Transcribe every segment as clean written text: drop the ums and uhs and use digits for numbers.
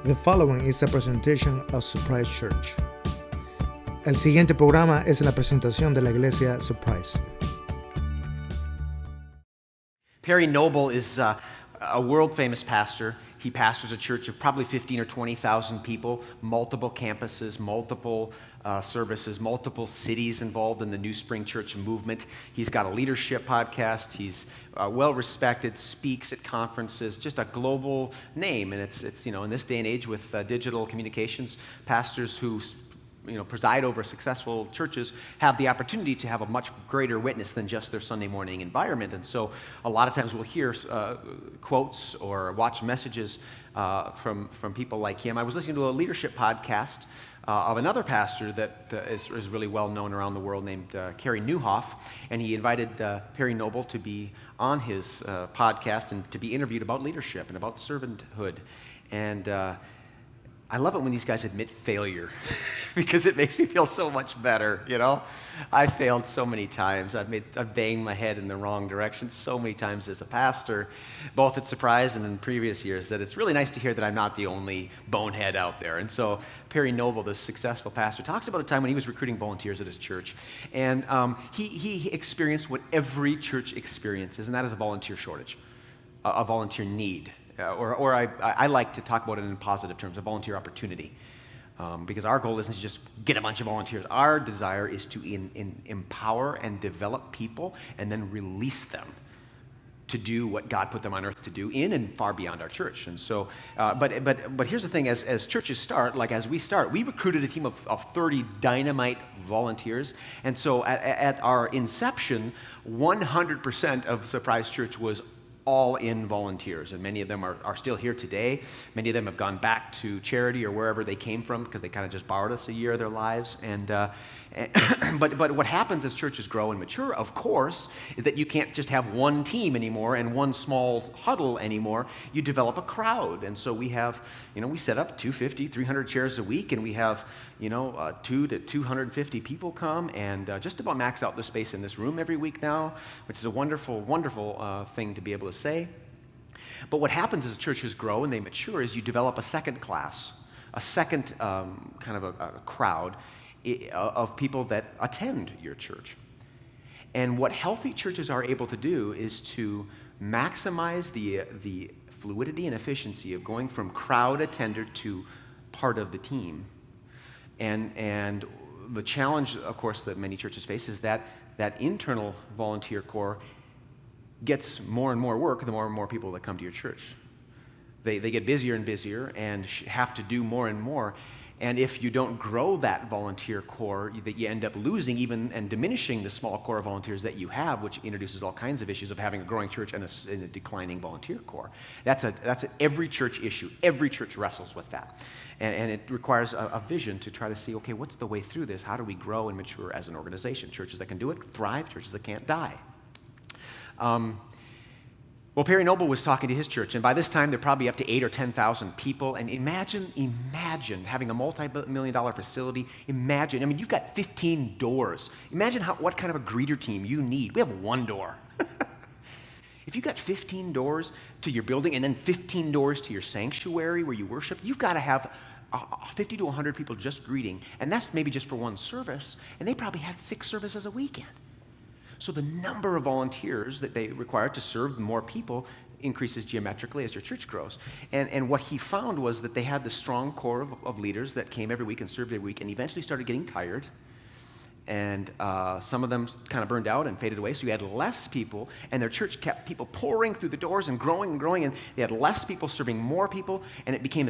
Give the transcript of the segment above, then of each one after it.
The following is a presentation of Surprise Church. El siguiente programa es la presentación de la iglesia Surprise. Perry Noble is a world-famous pastor. He pastors a church of probably 15 or 20,000 people, multiple campuses, multiple services, multiple cities involved in the New Spring Church movement. He's got a leadership podcast. He's well-respected, speaks at conferences, just a global name. And it's in this day and age with digital communications, pastors who preside over successful churches have the opportunity to have a much greater witness than just their Sunday morning environment. And so a lot of times we'll hear quotes or watch messages from people like him. I was listening to a leadership podcast of another pastor that is really well known around the world named Carey Nieuwhof, and he invited Perry Noble to be on his podcast and to be interviewed about leadership and about servanthood. And I love it when these guys admit failure because it makes me feel so much better, I failed so many times. I've banged my head in the wrong direction so many times as a pastor, both at Surprise and in previous years, that it's really nice to hear that I'm not the only bonehead out there. And so Perry Noble, the successful pastor, talks about a time when he was recruiting volunteers at his church, and he experienced what every church experiences, and that is a volunteer shortage, a volunteer need. Or I like to talk about it in positive terms, a volunteer opportunity. Because our goal isn't to just get a bunch of volunteers. Our desire is to empower and develop people and then release them to do what God put them on earth to do in and far beyond our church. And so, but here's the thing, as churches start, we recruited a team of 30 dynamite volunteers. And so at our inception, 100% of Surprise Church was all-in volunteers, and many of them are still here today. Many of them have gone back to charity or wherever they came from because they kind of just borrowed us a year of their lives. But what happens as churches grow and mature, of course, is that you can't just have one team anymore and one small huddle anymore. You develop a crowd, and so we have, we set up 250, 300 chairs a week, and we have 200 to 250 people come and just about max out the space in this room every week now, which is a wonderful, wonderful thing to be able to say. But what happens as churches grow and they mature is you develop a second class, a second kind of a crowd of people that attend your church. And what healthy churches are able to do is to maximize the fluidity and efficiency of going from crowd attender to part of the team. And the challenge, of course, that many churches face is that internal volunteer corps gets more and more work the more and more people that come to your church. They get busier and busier and have to do more and more. And if you don't grow that volunteer corps, that you end up losing even and diminishing the small corps of volunteers that you have, which introduces all kinds of issues of having a growing church and a declining volunteer corps. That's every church issue. Every church wrestles with that. And it requires a vision to try to see, okay, what's the way through this? How do we grow and mature as an organization? Churches that can do it thrive, churches that can't die. Well, Perry Noble was talking to his church, and by this time they're probably up to 8,000 or 10,000 people. And imagine having a multi-million-dollar facility. You've got 15 doors. Imagine what kind of a greeter team you need. We have one door. If you've got 15 doors to your building and then 15 doors to your sanctuary where you worship, you've got to have 50 to 100 people just greeting, and that's maybe just for one service, and they probably have 6 services a weekend. So the number of volunteers that they require to serve more people increases geometrically as their church grows. And what he found was that they had this strong core of leaders that came every week and served every week and eventually started getting tired. And some of them kind of burned out and faded away. So you had less people, and their church kept people pouring through the doors and growing, and they had less people serving more people, and it became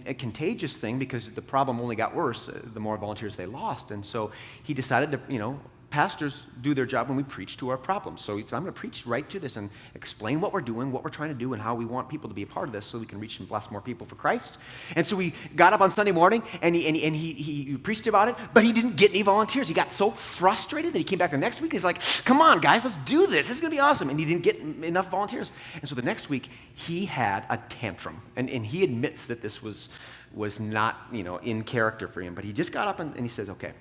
a contagious thing because the problem only got worse the more volunteers they lost. And so he decided to, pastors do their job when we preach to our problems. So he said, I'm going to preach right to this and explain what we're doing, what we're trying to do, and how we want people to be a part of this so we can reach and bless more people for Christ. And so we got up on Sunday morning, and he preached about it, but he didn't get any volunteers. He got so frustrated that he came back the next week, and he's like, come on, guys, let's do this. This is going to be awesome. And he didn't get enough volunteers. And so the next week, he had a tantrum. And he admits that this was not, in character for him. But he just got up and he says, okay,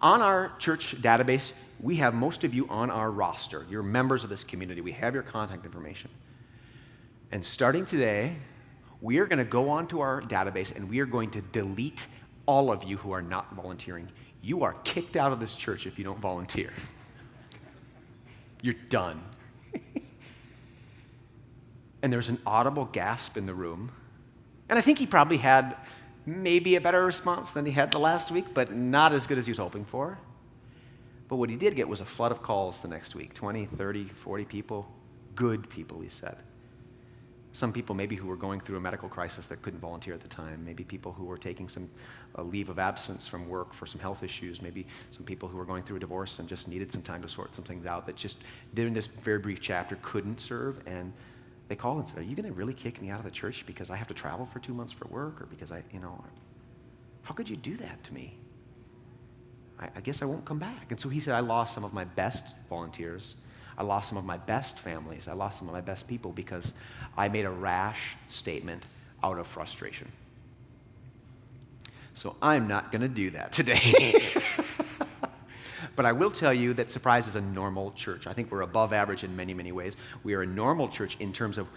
on our church database, we have most of you on our roster. You're members of this community. We have your contact information. And starting today, We are going to go onto our database and we are going to delete all of you who are not volunteering. You are kicked out of this church if you don't volunteer. You're done. And there's an audible gasp in the room. And I think he probably had maybe a better response than he had the last week, but not as good as he was hoping for. But what he did get was a flood of calls the next week, 20, 30, 40 people, good people, he said. Some people maybe who were going through a medical crisis that couldn't volunteer at the time, maybe people who were taking some leave of absence from work for some health issues, maybe some people who were going through a divorce and just needed some time to sort some things out that just during this very brief chapter couldn't serve. And they called and said, are you going to really kick me out of the church because I have to travel for 2 months for work, or because how could you do that to me? I guess I won't come back. And so he said, I lost some of my best volunteers. I lost some of my best families. I lost some of my best people because I made a rash statement out of frustration. So I'm not going to do that today. But I will tell you that Surprise is a normal church. I think we're above average in many, many ways. We are a normal church in terms of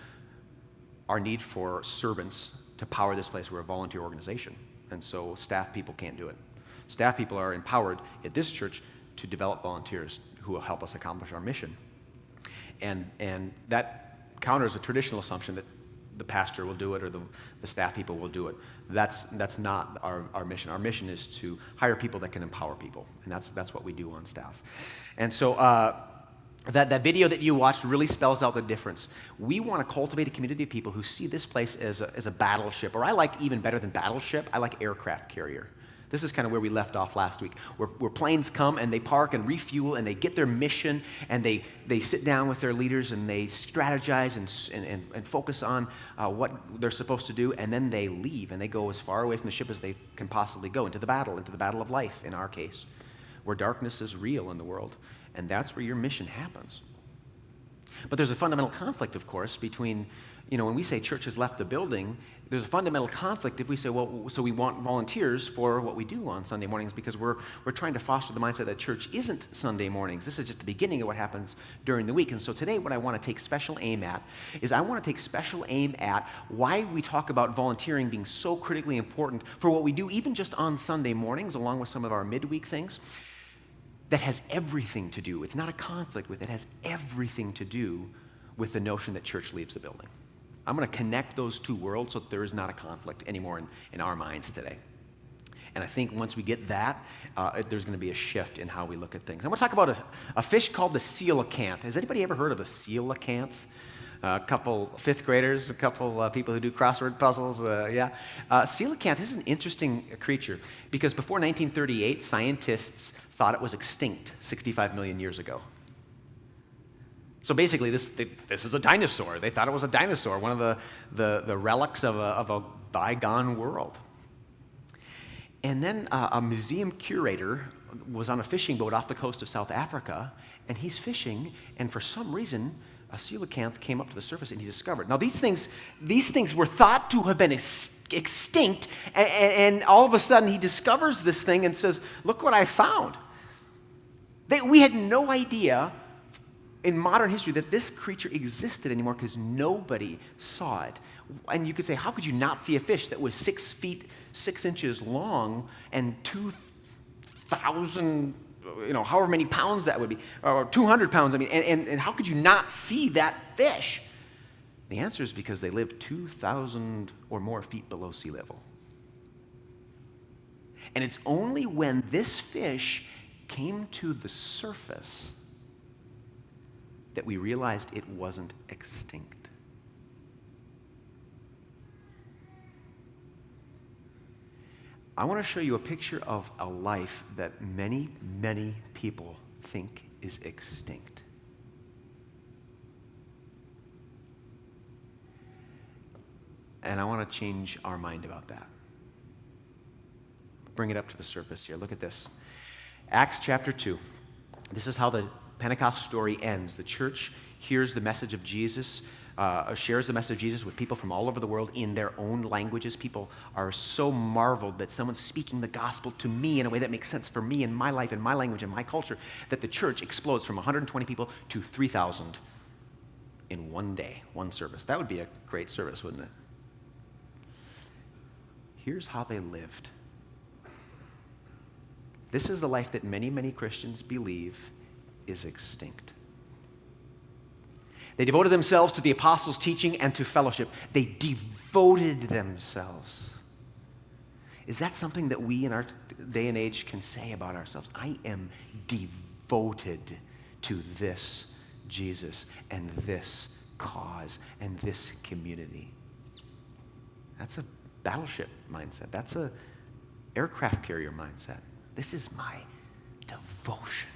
our need for servants to power this place. We're a volunteer organization. And so staff people can't do it. Staff people are empowered at this church to develop volunteers who will help us accomplish our mission. And that counters a traditional assumption that the pastor will do it or the staff people will do it. That's not our mission. Our mission is to hire people that can empower people, and that's what we do on staff. And so that video that you watched really spells out the difference. We want to cultivate a community of people who see this place as a battleship, or I like even better than battleship, I like aircraft carrier. This is kind of where we left off last week, where planes come and they park and refuel and they get their mission and they sit down with their leaders and they strategize and focus on what they're supposed to do, and then they leave and they go as far away from the ship as they can possibly go into the battle of life in our case, where darkness is real in the world, and that's where your mission happens. But there's a fundamental conflict, of course, between, when we say church has left the building, there's a fundamental conflict if we say, well, so we want volunteers for what we do on Sunday mornings, because we're trying to foster the mindset that church isn't Sunday mornings. This is just the beginning of what happens during the week. And so today what I want to take special aim at is why we talk about volunteering being so critically important for what we do, even just on Sunday mornings, along with some of our midweek things. That has everything to do, it's not a conflict with, it has everything to do with the notion that church leaves the building. I'm going to connect those two worlds so that there is not a conflict anymore in our minds today. And I think once we get that, there's going to be a shift in how we look at things. I'm going to talk about a fish called the coelacanth. Has anybody ever heard of the coelacanth? A couple fifth graders, a couple people who do crossword puzzles, coelacanth is an interesting creature because before 1938, scientists thought it was extinct 65 million years ago. So basically, this is a dinosaur. They thought it was a dinosaur, one of the relics of a bygone world. And then a museum curator was on a fishing boat off the coast of South Africa, and he's fishing, and for some reason, a coelacanth came up to the surface, and he discovered. Now, these things were thought to have been extinct, and all of a sudden, he discovers this thing and says, "Look what I found." We had no idea in modern history that this creature existed anymore because nobody saw it. And you could say, how could you not see a fish that was 6 feet, 6 inches long and 2,000, however many pounds that would be, or 200 pounds, and how could you not see that fish? The answer is because they live 2,000 or more feet below sea level. And it's only when this fish came to the surface that we realized it wasn't extinct. I want to show you a picture of a life that many, many people think is extinct. And I want to change our mind about that. Bring it up to the surface here. Look at this. Acts chapter 2. This is how the Pentecost story ends. The church hears the message of Jesus, shares the message of Jesus with people from all over the world in their own languages. People are so marveled that someone's speaking the gospel to me in a way that makes sense for me in my life, in my language, in my culture, that the church explodes from 120 people to 3,000 in one day, one service. That would be a great service, wouldn't it? here's how they lived. This is the life that many, many Christians believe is extinct. They devoted themselves to the apostles' teaching and to fellowship. They devoted themselves. Is that something that we in our day and age can say about ourselves? I am devoted to this Jesus and this cause and this community. That's a battleship mindset. That's an aircraft carrier mindset. This is my devotion.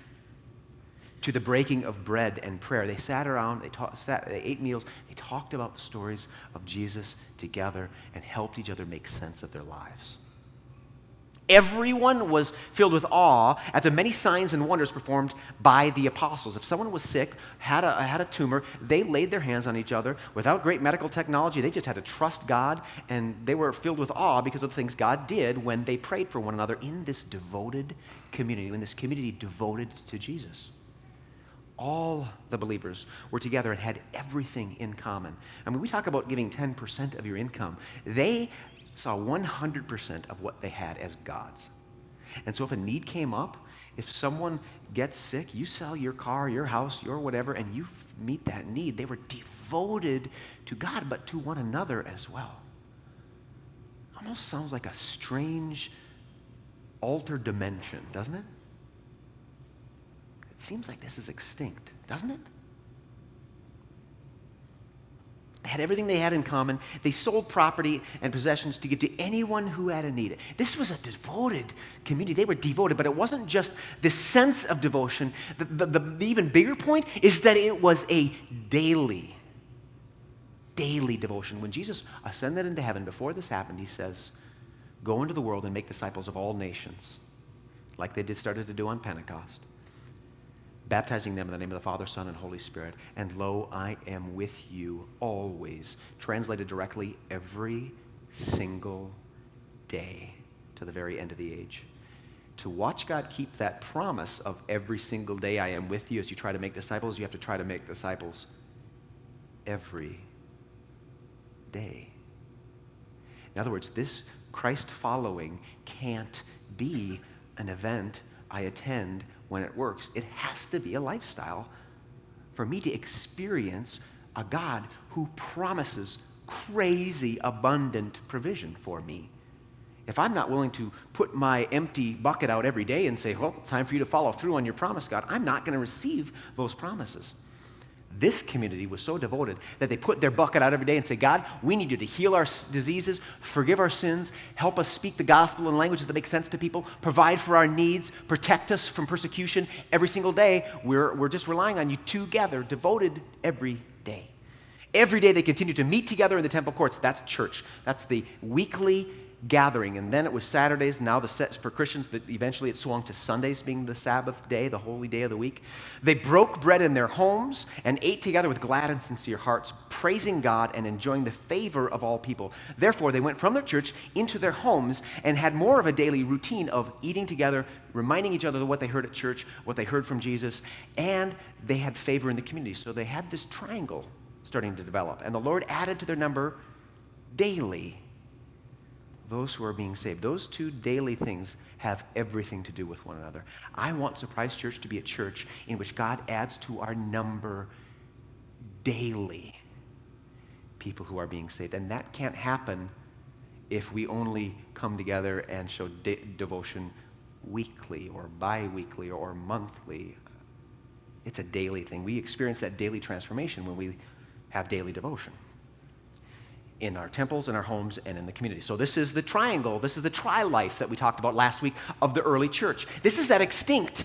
To the breaking of bread and prayer. They sat around, they ate meals, they talked about the stories of Jesus together and helped each other make sense of their lives. Everyone was filled with awe at the many signs and wonders performed by the apostles. If someone was sick, had a tumor, they laid their hands on each other without great medical technology. They just had to trust God, and they were filled with awe because of the things God did when they prayed for one another in this devoted community, in this community devoted to Jesus. All the believers were together and had everything in common. I mean, we talk about giving 10% of your income. They saw 100% of what they had as God's. And so if a need came up, if someone gets sick, you sell your car, your house, your whatever, and you meet that need. They were devoted to God, but to one another as well. Almost sounds like a strange altered dimension, doesn't it? It seems like this is extinct, doesn't it? They had everything they had in common. They sold property and possessions to give to anyone who had a need. This was a devoted community. They were devoted, but it wasn't just the sense of devotion. The even bigger point is that it was a daily devotion. When Jesus ascended into heaven, before this happened, he says, go into the world and make disciples of all nations, like they started to do on Pentecost, baptizing them in the name of the Father, Son, and Holy Spirit. And lo, I am with you always. Translated directly, every single day to the very end of the age. To watch God keep that promise of every single day I am with you as you try to make disciples, you have to try to make disciples every day. In other words, this Christ following can't be an event I attend when it works. It has to be a lifestyle for me to experience a God who promises crazy abundant provision for me. If I'm not willing to put my empty bucket out every day and say, well, it's time for you to follow through on your promise, God, I'm not going to receive those promises. This community was so devoted that they put their bucket out every day and say, God, we need you to heal our diseases, forgive our sins, help us speak the gospel in languages that make sense to people, provide for our needs, protect us from persecution. Every single day, we're just relying on you together, devoted every day. Every day they continue to meet together in the temple courts. That's church. That's the weekly gathering. And then it was Saturdays. Now for Christians, that eventually it swung to Sundays being the Sabbath day, the holy day of the week. They broke bread in their homes and ate together with glad and sincere hearts, praising God and enjoying the favor of all people. Therefore, they went from their church into their homes and had more of a daily routine of eating together, reminding each other of what they heard at church, what they heard from Jesus, and they had favor in the community. So they had this triangle starting to develop. And the Lord added to their number daily those who are being saved. Those two daily things have everything to do with one another. I want Surprise Church to be a church in which God adds to our number daily people who are being saved. And that can't happen if we only come together and show devotion weekly or bi-weekly or monthly. It's a daily thing. We experience that daily transformation when we have daily devotion in our temples, in our homes, and in the community. So this is the triangle, this is the tri-life that we talked about last week of the early church. This is that extinct,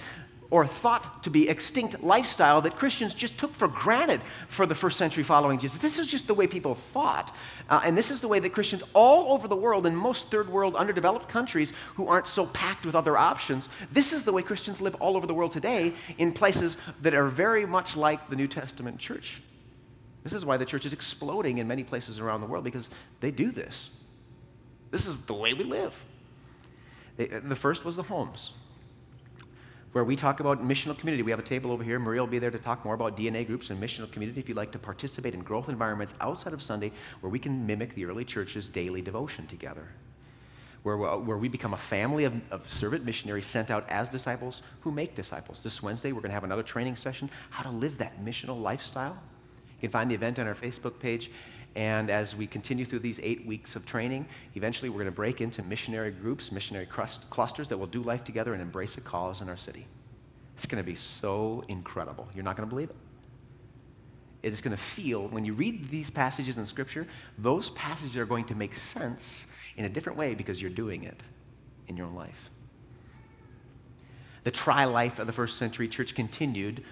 or thought to be extinct, lifestyle that Christians just took for granted for the first century following Jesus. This is just the way people thought. And this is the way that Christians all over the world, in most third world underdeveloped countries who aren't so packed with other options, this is the way Christians live all over the world today in places that are very much like the New Testament church. This is why the church is exploding in many places around the world, because they do this. This is the way we live. The first was the homes, where we talk about missional community. We have a table over here. Maria will be there to talk more about DNA groups and missional community if you'd like to participate in growth environments outside of Sunday where we can mimic the early church's daily devotion together. where we become a family of servant missionaries sent out as disciples who make disciples. This Wednesday, we're going to have another training session, how to live that missional lifestyle. You can find the event on our Facebook page. And as we continue through these 8 weeks of training, eventually we're going to break into missionary groups, missionary clusters that will do life together and embrace a cause in our city. It's going to be so incredible. You're not going to believe it. It is going to feel, when you read these passages in Scripture, those passages are going to make sense in a different way because you're doing it in your own life. The tri-life of the first century church continued,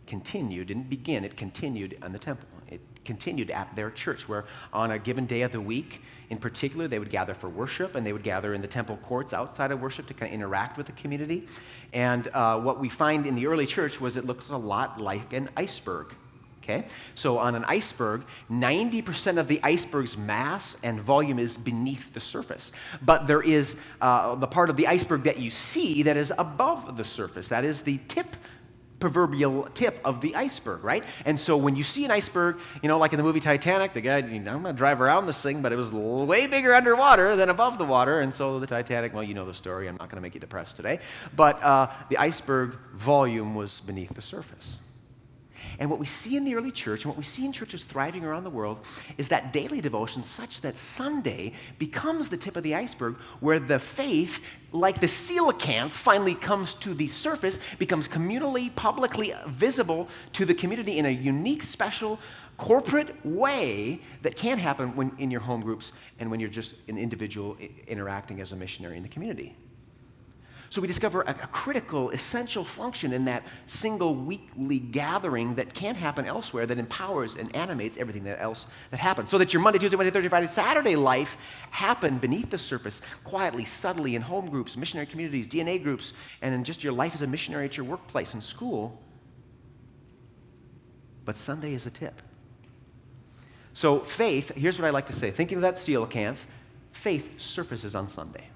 didn't begin, it continued in the temple. It continued at their church, where on a given day of the week, in particular, they would gather for worship, and they would gather in the temple courts outside of worship to kind of interact with the community. And what we find in the early church was it looks a lot like an iceberg. Okay? So on an iceberg, 90% of the iceberg's mass and volume is beneath the surface. But there is the part of the iceberg that you see that is above the surface. That is the proverbial tip of the iceberg, right? And so when you see an iceberg, like in the movie Titanic, the guy, I'm going to drive around this thing, but it was way bigger underwater than above the water. And so the Titanic, well, you know the story. I'm not going to make you depressed today. But the iceberg volume was beneath the surface. And what we see in the early church, and what we see in churches thriving around the world, is that daily devotion such that Sunday becomes the tip of the iceberg, where the faith, like the coelacanth, finally comes to the surface, becomes communally, publicly visible to the community in a unique, special, corporate way that can happen when in your home groups and when you're just an individual interacting as a missionary in the community. So we discover a critical, essential function in that single weekly gathering that can't happen elsewhere, that empowers and animates everything else that happens. So that your Monday, Tuesday, Wednesday, Thursday, Friday, Saturday life happen beneath the surface, quietly, subtly, in home groups, missionary communities, DNA groups, and in just your life as a missionary at your workplace and school. But Sunday is a tip. So faith, here's what I like to say. Thinking of that coelacanth, faith surfaces on Sunday.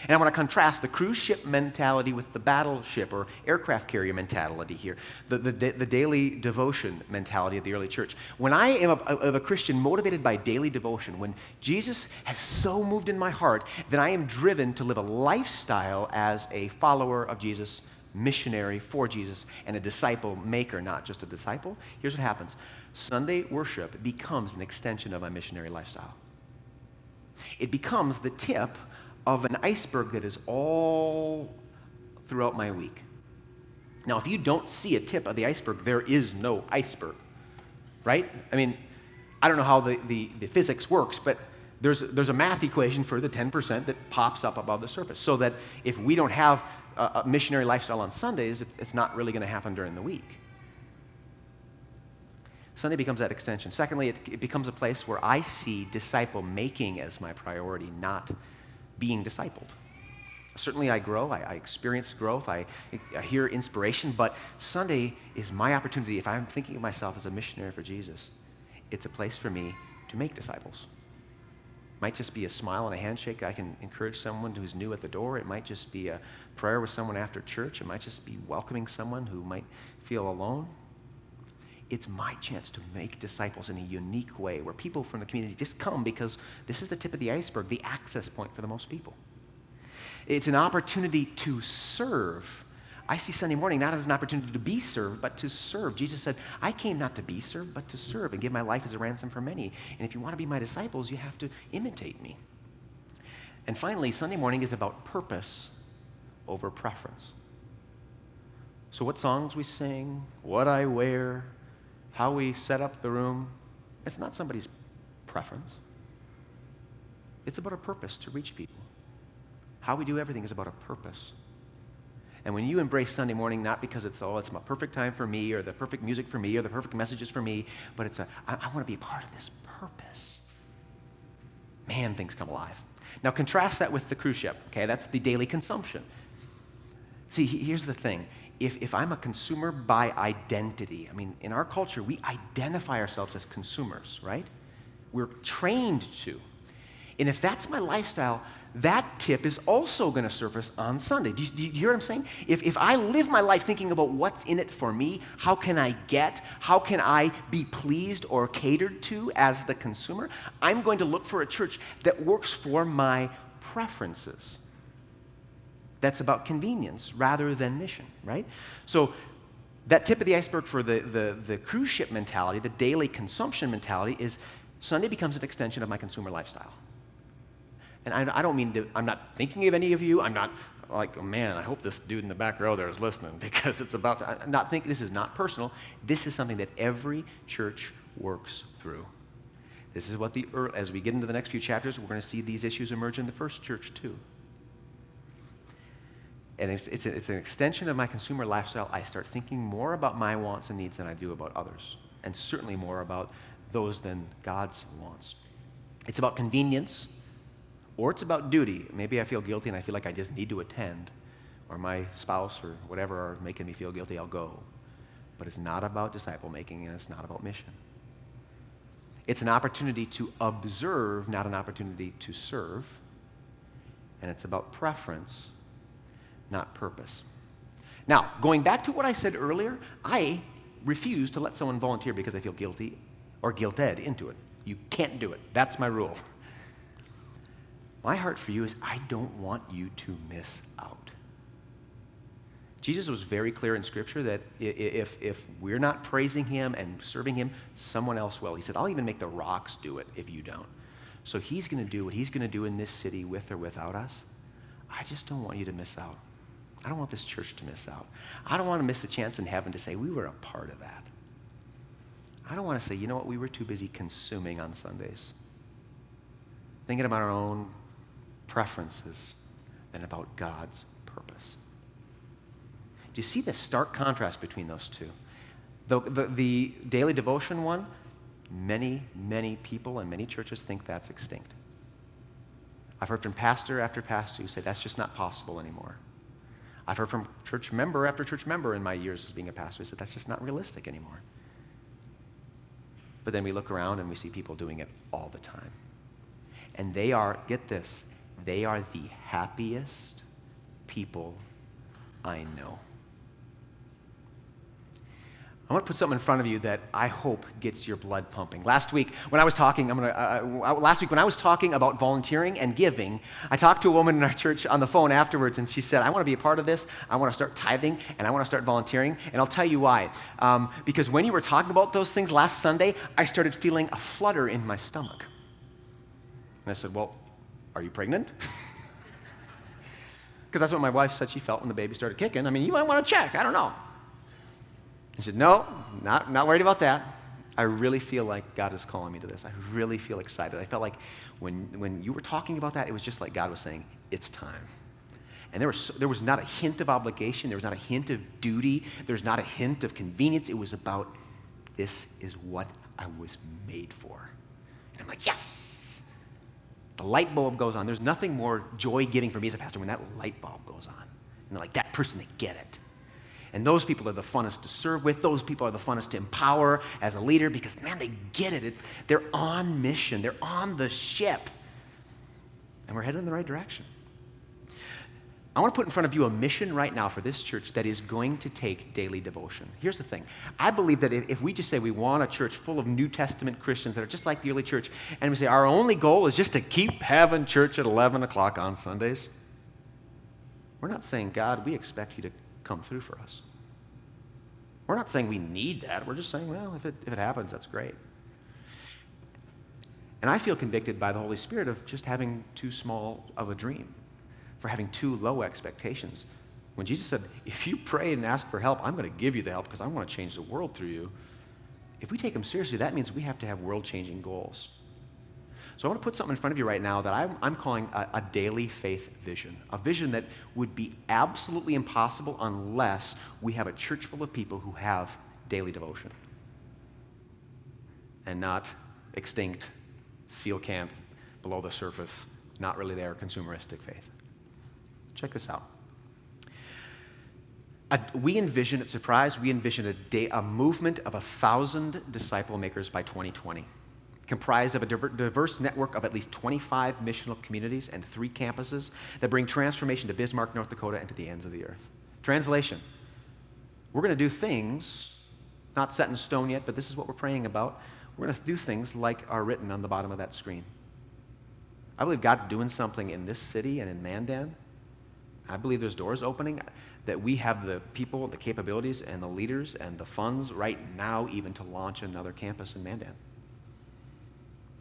And I want to contrast the cruise ship mentality with the battleship or aircraft carrier mentality here, the daily devotion mentality of the early church. When I am a Christian motivated by daily devotion, when Jesus has so moved in my heart that I am driven to live a lifestyle as a follower of Jesus, missionary for Jesus, and a disciple maker, not just a disciple, here's what happens. Sunday worship becomes an extension of my missionary lifestyle. It becomes the tip of an iceberg that is all throughout my week. Now, if you don't see a tip of the iceberg, there is no iceberg, right? I mean, I don't know how the physics works, but there's a math equation for the 10% that pops up above the surface, so that if we don't have a missionary lifestyle on Sundays, it's not really going to happen during the week. Sunday becomes that extension. Secondly, it becomes a place where I see disciple making as my priority, not being discipled. Certainly I grow, I experience growth, I hear inspiration, but Sunday is my opportunity. If I'm thinking of myself as a missionary for Jesus, it's a place for me to make disciples. It might just be a smile and a handshake. I can encourage someone who's new at the door. It might just be a prayer with someone after church. It might just be welcoming someone who might feel alone. It's my chance to make disciples in a unique way where people from the community just come because this is the tip of the iceberg, the access point for the most people. It's an opportunity to serve. I see Sunday morning not as an opportunity to be served, but to serve. Jesus said, I came not to be served, but to serve and give my life as a ransom for many. And if you want to be my disciples, you have to imitate me. And finally, Sunday morning is about purpose over preference. So what songs we sing, what I wear, how we set up the room, it's not somebody's preference. It's about a purpose to reach people. How we do everything is about a purpose. And when you embrace Sunday morning, not because it's my perfect time for me, or the perfect music for me, or the perfect messages for me, but it's I want to be a part of this purpose. Man, things come alive. Now contrast that with the cruise ship, okay? That's the daily consumption. See, here's the thing. If I'm a consumer by identity, I mean, in our culture, we identify ourselves as consumers, right? We're trained to. And if that's my lifestyle, that tip is also going to surface on Sunday. Do you hear what I'm saying? If I live my life thinking about what's in it for me, how can I be pleased or catered to as the consumer, I'm going to look for a church that works for my preferences. That's about convenience rather than mission, right? So that tip of the iceberg for the cruise ship mentality, the daily consumption mentality, is Sunday becomes an extension of my consumer lifestyle. And I don't mean to, I'm not thinking of any of you. I'm not like, oh man, I hope this dude in the back row there is listening, because it's about to, I'm not thinking, this is not personal. This is something that every church works through. This is what as we get into the next few chapters, we're going to see these issues emerge in the first church too. And it's an extension of my consumer lifestyle. I start thinking more about my wants and needs than I do about others, and certainly more about those than God's wants. It's about convenience, or it's about duty. Maybe I feel guilty and I feel like I just need to attend, or my spouse or whatever are making me feel guilty, I'll go. But it's not about disciple making, and it's not about mission. It's an opportunity to observe, not an opportunity to serve. And it's about preference, not purpose. Now, going back to what I said earlier, I refuse to let someone volunteer because I feel guilty or guilted into it. You can't do it. That's my rule. My heart for you is I don't want you to miss out. Jesus was very clear in Scripture that if we're not praising him and serving him, someone else will. He said, I'll even make the rocks do it if you don't. So he's going to do what he's going to do in this city with or without us. I just don't want you to miss out. I don't want this church to miss out. I don't want to miss the chance in heaven to say we were a part of that. I don't want to say, you know what, we were too busy consuming on Sundays, thinking about our own preferences than about God's purpose. Do you see the stark contrast between those two? The daily devotion one, many people and many churches think that's extinct. I've heard from pastor after pastor who say that's just not possible anymore. I've heard from church member after church member in my years as being a pastor who said that's just not realistic anymore. But then we look around and we see people doing it all the time. And they are, get this, they are the happiest people I know. I want to put something in front of you that I hope gets your blood pumping. Last week when I was talking about volunteering and giving, I talked to a woman in our church on the phone afterwards, and she said, I want to be a part of this. I want to start tithing, and I want to start volunteering, and I'll tell you why. Because when you were talking about those things last Sunday, I started feeling a flutter in my stomach. And I said, well, are you pregnant? Because that's what my wife said she felt when the baby started kicking. I mean, you might want to check. I don't know. He said, no, not worried about that. I really feel like God is calling me to this. I really feel excited. I felt like when you were talking about that, it was just like God was saying, it's time. And there was not a hint of obligation. There was not a hint of duty. There was not a hint of convenience. It was about, this is what I was made for. And I'm like, yes. The light bulb goes on. There's nothing more joy-giving for me as a pastor when that light bulb goes on. And they're like, that person, they get it. And those people are the funnest to serve with. Those people are the funnest to empower as a leader because, man, they get it. They're on mission. They're on the ship. And we're headed in the right direction. I want to put in front of you a mission right now for this church that is going to take daily devotion. Here's the thing. I believe that if we just say we want a church full of New Testament Christians that are just like the early church, and we say our only goal is just to keep having church at 11 o'clock on Sundays, we're not saying, God, we expect you to come through for us. We're not saying we need that. We're just saying, well, if it happens, that's great. And I feel convicted by the Holy Spirit of just having too small of a dream, for having too low expectations. When Jesus said, if you pray and ask for help, I'm going to give you the help because I want to change the world through you. If we take him seriously, that means we have to have world-changing goals. So I want to put something in front of you right now that I'm calling a daily faith vision, a vision that would be absolutely impossible unless we have a church full of people who have daily devotion and not extinct, seal camp, below the surface, not really there, consumeristic faith. Check this out. We envision at Surprise, a movement of 1,000 disciple makers by 2020. comprised of a diverse network of at least 25 missional communities and 3 campuses that bring transformation to Bismarck, North Dakota, and to the ends of the earth. Translation: we're going to do things, not set in stone yet, but this is what we're praying about. We're going to do things like are written on the bottom of that screen. I believe God's doing something in this city and in Mandan. I believe there's doors opening, that we have the people, the capabilities, and the leaders, and the funds right now even to launch another campus in Mandan.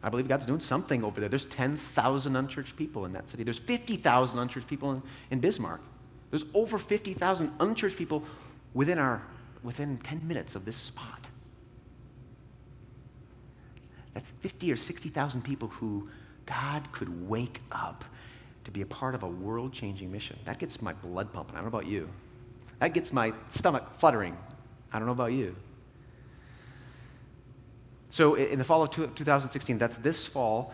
I believe God's doing something over there. There's 10,000 unchurched people in that city. There's 50,000 unchurched people in Bismarck. There's over 50,000 unchurched people within 10 minutes of this spot. That's 50 or 60,000 people who God could wake up to be a part of a world-changing mission. That gets my blood pumping. I don't know about you. That gets my stomach fluttering. I don't know about you. So in the fall of 2016, that's this fall,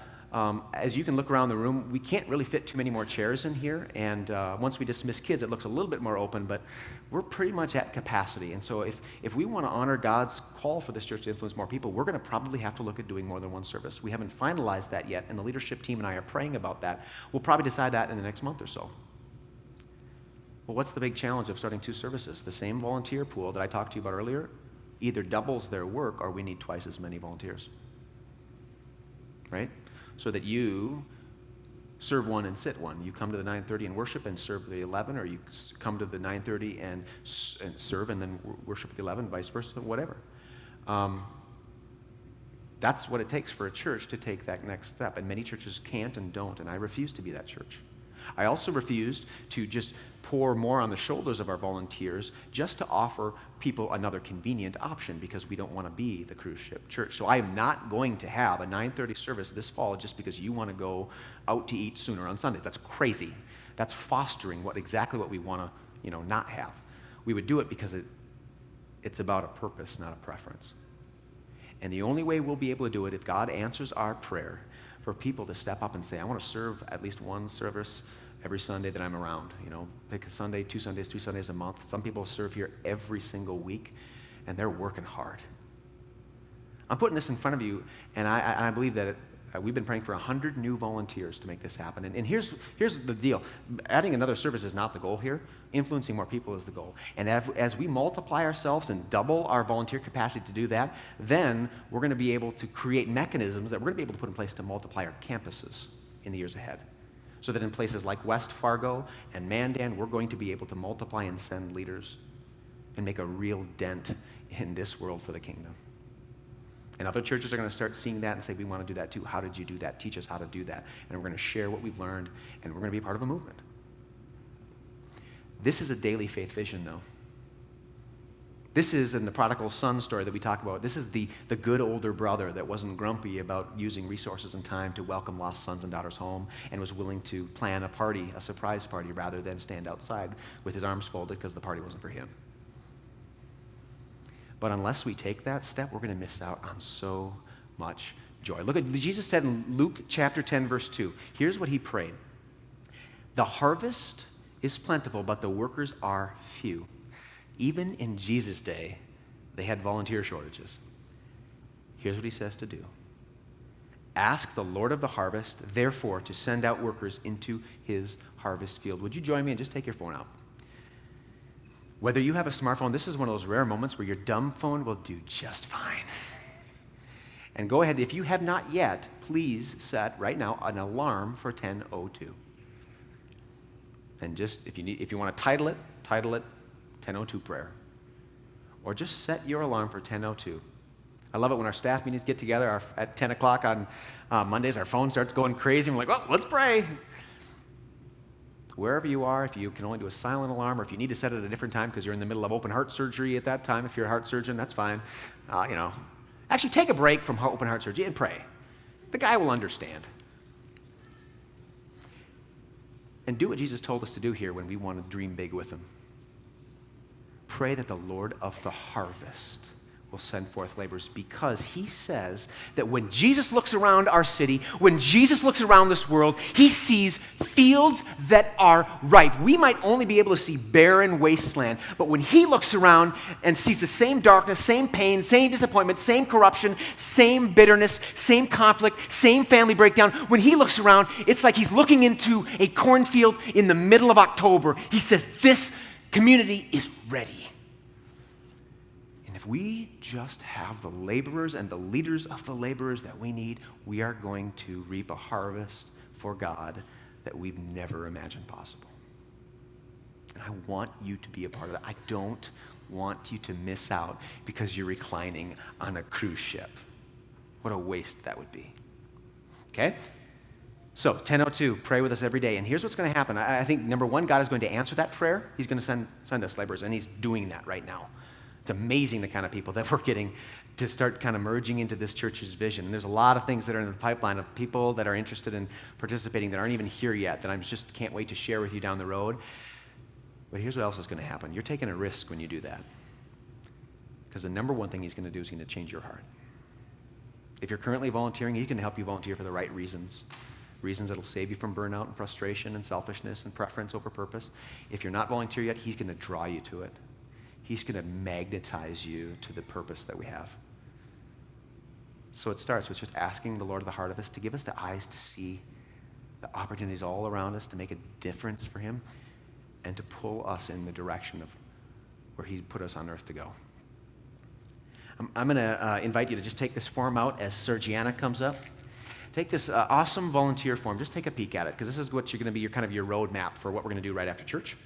as you can look around the room, we can't really fit too many more chairs in here, and once we dismiss kids, it looks a little bit more open, but we're pretty much at capacity. And so if we want to honor God's call for this church to influence more people, we're going to probably have to look at doing more than one service. We haven't finalized that yet, and the leadership team and I are praying about that. We'll probably decide that in the next month or so. Well, what's the big challenge of starting 2 services? The same volunteer pool that I talked to you about earlier either doubles their work, or we need twice as many volunteers, right? So that you serve one and sit one. You come to the 9:30 and worship and serve the 11, or you come to the 9:30 and serve and then worship at the 11, vice versa, whatever. That's what it takes for a church to take that next step, and many churches can't and don't, and I refuse to be that church. I also refused to just pour more on the shoulders of our volunteers just to offer people another convenient option, because we don't want to be the cruise ship church. So I am not going to have a 9:30 service this fall just because you want to go out to eat sooner on Sundays. That's crazy. That's fostering exactly what we want to, not have. We would do it because it's about a purpose, not a preference. And the only way we'll be able to do it if God answers our prayer for people to step up and say, I want to serve at least one service every Sunday that I'm around. Pick a Sunday, 2 Sundays, 3 Sundays a month. Some people serve here every single week, and they're working hard. I'm putting this in front of you, and I believe that we've been praying for 100 new volunteers to make this happen. And here's the deal. Adding another service is not the goal here. Influencing more people is the goal. And as we multiply ourselves and double our volunteer capacity to do that, then we're going to be able to create mechanisms that we're going to be able to put in place to multiply our campuses in the years ahead. So that in places like West Fargo and Mandan, we're going to be able to multiply and send leaders and make a real dent in this world for the kingdom. And other churches are going to start seeing that and say, we want to do that too. How did you do that? Teach us how to do that. And we're going to share what we've learned, and we're going to be a part of a movement. This is a daily faith vision, though. This is, in the prodigal son story that we talk about, this is the good older brother that wasn't grumpy about using resources and time to welcome lost sons and daughters home, and was willing to plan a party, a surprise party, rather than stand outside with his arms folded because the party wasn't for him. But unless we take that step, we're going to miss out on so much joy. Look at what Jesus said in Luke chapter 10, verse 2. Here's what he prayed. The harvest is plentiful, but the workers are few. Even in Jesus' day, they had volunteer shortages. Here's what he says to do. Ask the Lord of the harvest, therefore, to send out workers into his harvest field. Would you join me and just take your phone out? Whether you have a smartphone, this is one of those rare moments where your dumb phone will do just fine. And go ahead, if you have not yet, please set right now an alarm for 10:02. And just, if you want to title it 10:02 prayer. Or just set your alarm for 10:02. I love it when our staff meetings get together at 10 o'clock on Mondays, our phone starts going crazy, and we're like, well, let's pray. Wherever you are, if you can only do a silent alarm, or if you need to set it at a different time because you're in the middle of open heart surgery at that time, if you're a heart surgeon, that's fine. Actually take a break from open heart surgery and pray. The guy will understand. And do what Jesus told us to do here when we want to dream big with him. Pray that the Lord of the harvest will send forth laborers, because he says that when Jesus looks around our city, when Jesus looks around this world, he sees fields that are ripe. We might only be able to see barren wasteland, but when he looks around and sees the same darkness, same pain, same disappointment, same corruption, same bitterness, same conflict, same family breakdown, when he looks around, it's like he's looking into a cornfield in the middle of October. He says, this community is ready. If we just have the laborers and the leaders of the laborers that we need, we are going to reap a harvest for God that we've never imagined possible. And I want you to be a part of that. I don't want you to miss out because you're reclining on a cruise ship. What a waste that would be. Okay? So, 10:02, pray with us every day. And here's what's going to happen. I think, number one, God is going to answer that prayer. He's going to send us laborers, and he's doing that right now. It's amazing the kind of people that we're getting to start kind of merging into this church's vision. And there's a lot of things that are in the pipeline of people that are interested in participating that aren't even here yet, that I just can't wait to share with you down the road. But here's what else is going to happen. You're taking a risk when you do that. Because the number one thing he's going to do is he's going to change your heart. If you're currently volunteering, he's going to help you volunteer for the right reasons. Reasons that will save you from burnout and frustration and selfishness and preference over purpose. If you're not volunteer yet, he's going to draw you to it. He's going to magnetize you to the purpose that we have. So it starts with just asking the Lord of the heart of us to give us the eyes to see the opportunities all around us to make a difference for him and to pull us in the direction of where he put us on earth to go. I'm going to invite you to just take this form out as Sergiana comes up. Take this awesome volunteer form. Just take a peek at it, because this is what you're going to be your roadmap for what we're going to do right after church.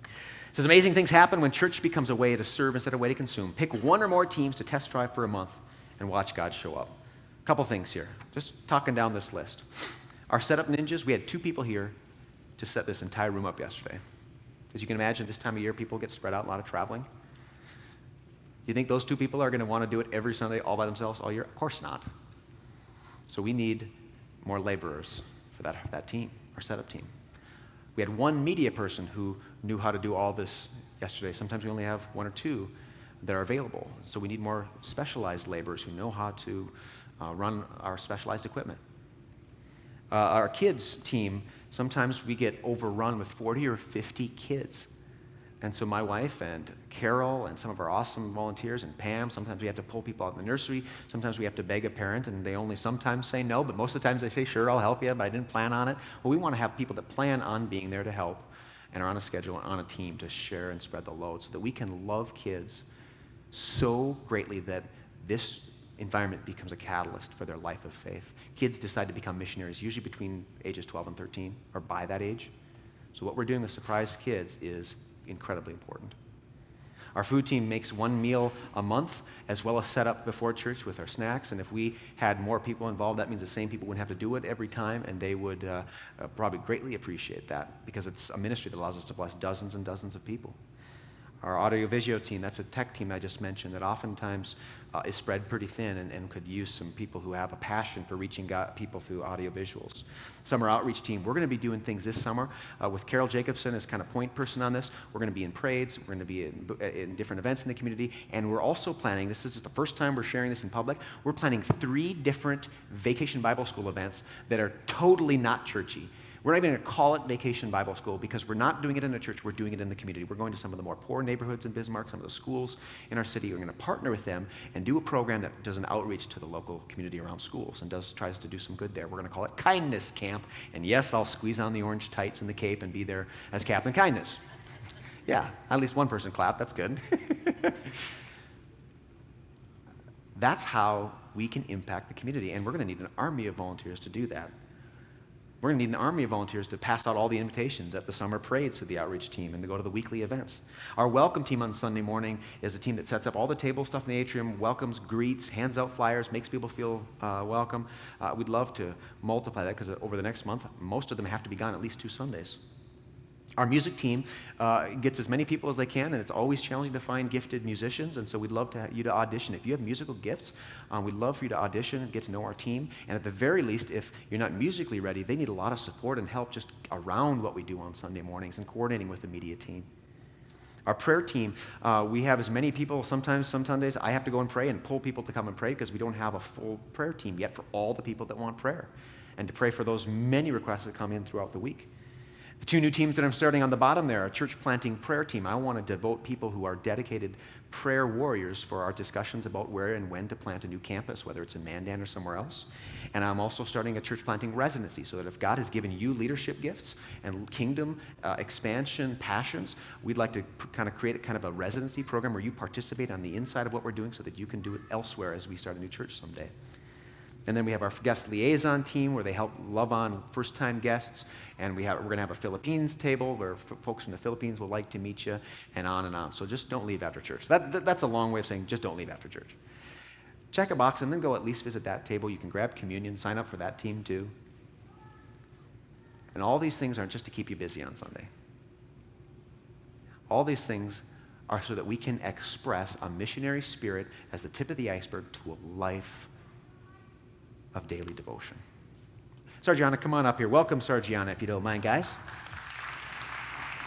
It says, amazing things happen when church becomes a way to serve instead of a way to consume. Pick one or more teams to test drive for a month and watch God show up. A couple things here. Just talking down this list. Our setup ninjas, we had 2 people here to set this entire room up yesterday. As you can imagine, this time of year, people get spread out, a lot of traveling. You think those 2 people are going to want to do it every Sunday all by themselves all year? Of course not. So we need more laborers for that team, our setup team. We had 1 media person who knew how to do all this yesterday. Sometimes we only have 1 or 2 that are available. So we need more specialized laborers who know how to run our specialized equipment. Our kids team, sometimes we get overrun with 40 or 50 kids. And so my wife and Carol and some of our awesome volunteers and Pam, sometimes we have to pull people out of the nursery. Sometimes we have to beg a parent, and they only sometimes say no, but most of the times they say, sure, I'll help you, but I didn't plan on it. Well, we want to have people that plan on being there to help and are on a schedule and on a team to share and spread the load so that we can love kids so greatly that this environment becomes a catalyst for their life of faith. Kids decide to become missionaries usually between ages 12 and 13 or by that age. So what we're doing with Surprise Kids is incredibly important. Our food team makes 1 meal a month, as well as set up before church with our snacks. And if we had more people involved, that means the same people wouldn't have to do it every time, and they would probably greatly appreciate that, because it's a ministry that allows us to bless dozens and dozens of people. Our audio-visual team, that's a tech team I just mentioned that oftentimes is spread pretty thin and could use some people who have a passion for reaching people through audio-visuals. Summer outreach team, we're going to be doing things this summer with Carol Jacobson as kind of point person on this. We're going to be in parades, we're going to be in different events in the community, and we're also planning, this is just the first time we're sharing this in public, we're planning 3 different Vacation Bible School events that are totally not churchy. We're not even going to call it Vacation Bible School because we're not doing it in a church, we're doing it in the community. We're going to some of the more poor neighborhoods in Bismarck, some of the schools in our city. We're going to partner with them and do a program that does an outreach to the local community around schools and tries to do some good there. We're going to call it Kindness Camp. And yes, I'll squeeze on the orange tights and the cape and be there as Captain Kindness. Yeah, at least one person clapped, that's good. That's how we can impact the community, and we're going to need an army of volunteers to do that. We're going to need an army of volunteers to pass out all the invitations at the summer parades to the outreach team and to go to the weekly events. Our welcome team on Sunday morning is a team that sets up all the table stuff in the atrium, welcomes, greets, hands out flyers, makes people feel welcome. We'd love to multiply that because over the next month, most of them have to be gone at least 2 Sundays. Our music team gets as many people as they can, and it's always challenging to find gifted musicians, and so we'd love you to audition. If you have musical gifts, we'd love for you to audition and get to know our team. And at the very least, if you're not musically ready, they need a lot of support and help just around what we do on Sunday mornings and coordinating with the media team. Our prayer team, we have as many people, sometimes, some Sundays, I have to go and pray and pull people to come and pray because we don't have a full prayer team yet for all the people that want prayer and to pray for those many requests that come in throughout the week. The 2 new teams that I'm starting on the bottom there, a church planting prayer team. I want to devote people who are dedicated prayer warriors for our discussions about where and when to plant a new campus, whether it's in Mandan or somewhere else. And I'm also starting a church planting residency so that if God has given you leadership gifts and kingdom expansion passions, we'd like to kind of create a residency program where you participate on the inside of what we're doing so that you can do it elsewhere as we start a new church someday. And then we have our guest liaison team where they help love on first-time guests. And we're going to have a Philippines table where folks from the Philippines will like to meet you, and on and on. So just don't leave after church. That's a long way of saying just don't leave after church. Check a box and then go at least visit that table. You can grab communion, sign up for that team too. And all these things aren't just to keep you busy on Sunday. All these things are so that we can express a missionary spirit as the tip of the iceberg to a life of daily devotion. Sargiana, come on up here. Welcome, Sargiana, if you don't mind, guys.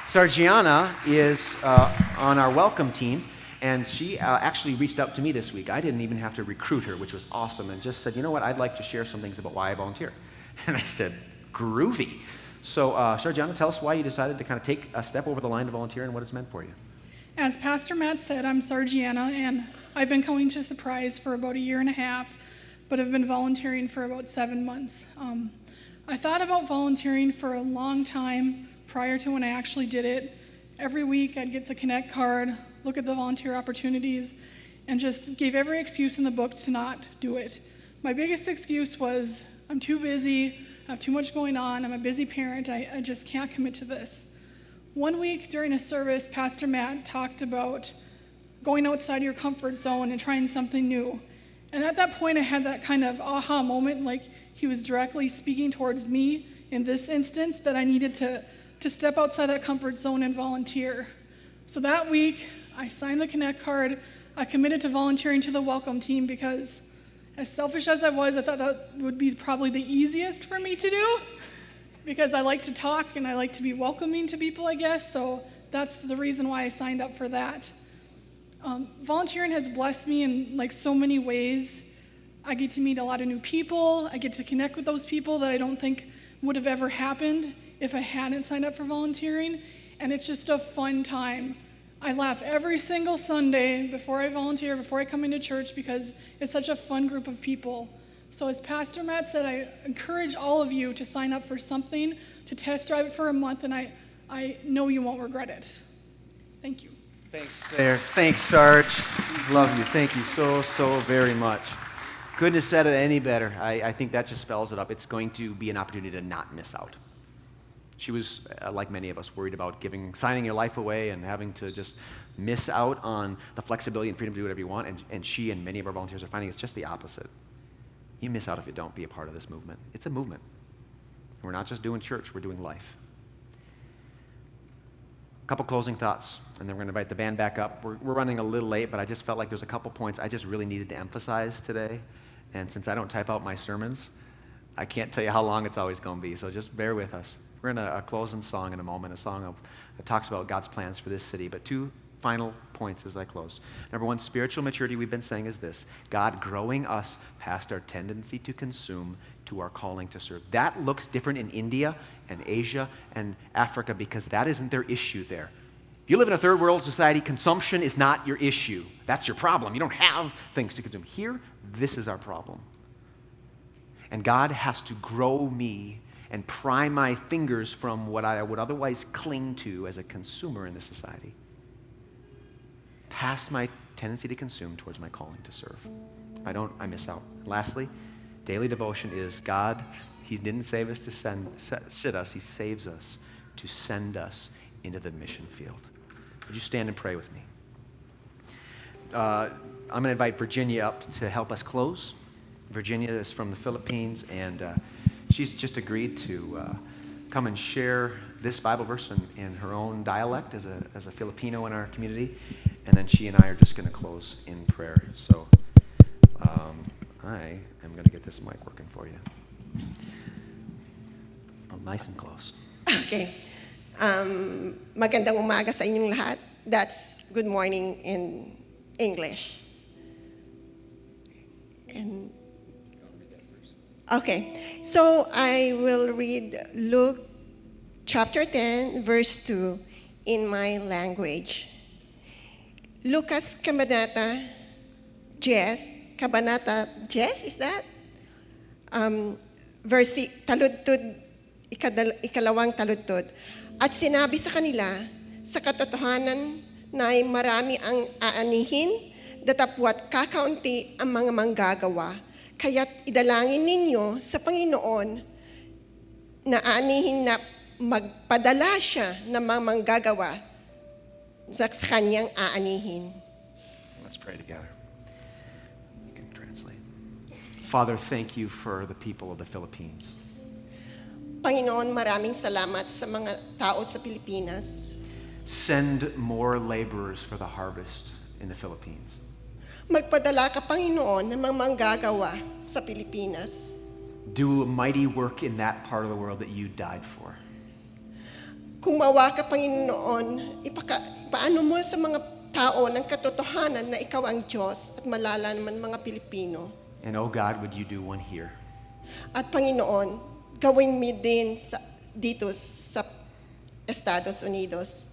Sargiana is on our welcome team, and she actually reached out to me this week. I didn't even have to recruit her, which was awesome, and just said, you know what, I'd like to share some things about why I volunteer. And I said, groovy. So, Sargiana, tell us why you decided to kind of take a step over the line to volunteer and what it's meant for you. As Pastor Matt said, I'm Sargiana, and I've been coming to Surprise for about 1.5 years, but have been volunteering for about 7 months. I thought about volunteering for a long time prior to when I actually did it. Every week I'd get the Connect card, look at the volunteer opportunities, and just gave every excuse in the book to not do it. My biggest excuse was, I'm too busy, I have too much going on, I'm a busy parent, I just can't commit to this. One week during a service, Pastor Matt talked about going outside your comfort zone and trying something new. And at that point, I had that kind of aha moment, like he was directly speaking towards me in this instance, that I needed to step outside that comfort zone and volunteer. So that week, I signed the Connect card. I committed to volunteering to the welcome team because, as selfish as I was, I thought that would be probably the easiest for me to do because I like to talk and I like to be welcoming to people, I guess. So that's the reason why I signed up for that. Volunteering has blessed me in like so many ways. I get to meet a lot of new people. I get to connect with those people that I don't think would have ever happened if I hadn't signed up for volunteering. And it's just a fun time. I laugh every single Sunday before I volunteer, before I come into church, because it's such a fun group of people. So as Pastor Matt said, I encourage all of you to sign up for something, to test drive it for a month, and I know you won't regret it. Thank you. Thanks, Sarge. Thanks, Sarge. Love you. Thank you so very much. Couldn't have said it any better. I think that just spells it up. It's going to be an opportunity to not miss out. She was, like many of us, worried about signing your life away and having to just miss out on the flexibility and freedom to do whatever you want. And she and many of our volunteers are finding it's just the opposite. You miss out if you don't be a part of this movement. It's a movement. We're not just doing church, we're doing life. A couple closing thoughts, and then we're going to invite the band back up. We're running a little late, but I just felt like there's a couple points I just really needed to emphasize today. And since I don't type out my sermons, I can't tell you how long it's always going to be, so just bear with us. We're going to close in song in a moment, a song that talks about God's plans for this city. But 2 final points as I close. Number 1, spiritual maturity we've been saying is this: God growing us past our tendency to consume to our calling to serve. That looks different in India and Asia and Africa because that isn't their issue there. If you live in a third world society, consumption is not your issue. That's your problem. You don't have things to consume. Here, this is our problem. And God has to grow me and pry my fingers from what I would otherwise cling to as a consumer in this society, past my tendency to consume towards my calling to serve. If I don't, I miss out. Lastly, daily devotion is God. He didn't save us to sit us. He saves us to send us into the mission field. Would you stand and pray with me? I'm going to invite Virginia up to help us close. Virginia is from the Philippines, and she's just agreed to come and share this Bible verse in her own dialect as a Filipino in our community. And then she and I are just going to close in prayer. So I am going to get this mic working for you. Oh, nice and close. Okay. Magandang umaga sa inyong lahat. That's good morning in English. And okay, so I will read Luke chapter 10, verse 2 in my language. Lucas Kabanata 10, is that? Verse taludtod, ikalawang taludtod. At sinabi sa kanila, sa katotohanan na ay marami ang aanihin, datapwat kakaunti ang mga manggagawa. Kaya't idalangin ninyo sa Panginoon na aanihin na magpadala siya ng mga manggagawa sa kanyang aanihin. Let's pray together. You can translate. Father, thank you for the people of the Philippines. Panginoon, maraming salamat sa mga tao sa Pilipinas. Send more laborers for the harvest in the Philippines. Magpadala ka, Panginoon, ng mga manggagawa sa Pilipinas. Do a mighty work in that part of the world that you died for. Kumawa ka, Panginoon, paano mo sa mga tao ng katotohanan na ikaw ang Diyos at malalaman mga Pilipino. And oh God, would you do one here? At Panginoon, gawin mo din dito sa Estados Unidos.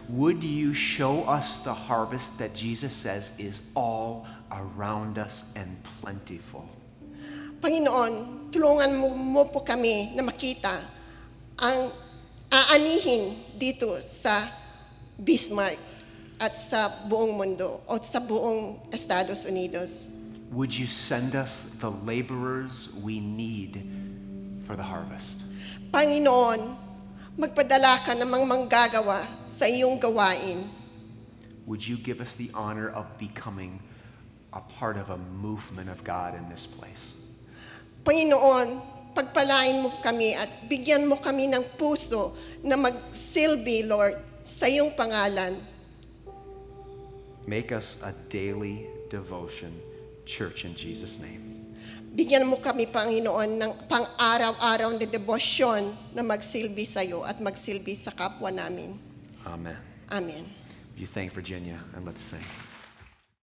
Would you show us the harvest that Jesus says is all around us and plentiful? Panginoon, tulungan mo po kami na makita ang aanihin dito sa Bismarck at sa buong mundo o sa buong Estados Unidos. Would you send us the laborers we need for the harvest? Panginoon, magpadala ka ng mga manggagawa sa iyong gawain. Would you give us the honor of becoming a part of a movement of God in this place? Panginoon, pagpalain mo kami at bigyan mo kami ng puso na magsilbi, Lord, sa iyong pangalan. Make us a daily devotion church in Jesus' name. Bigyan mo kami, Panginoon, ng pang-araw-araw na debosyon na magsilbi sa iyo at magsilbi sa kapwa namin. Amen. Amen. You thank Virginia and let's sing.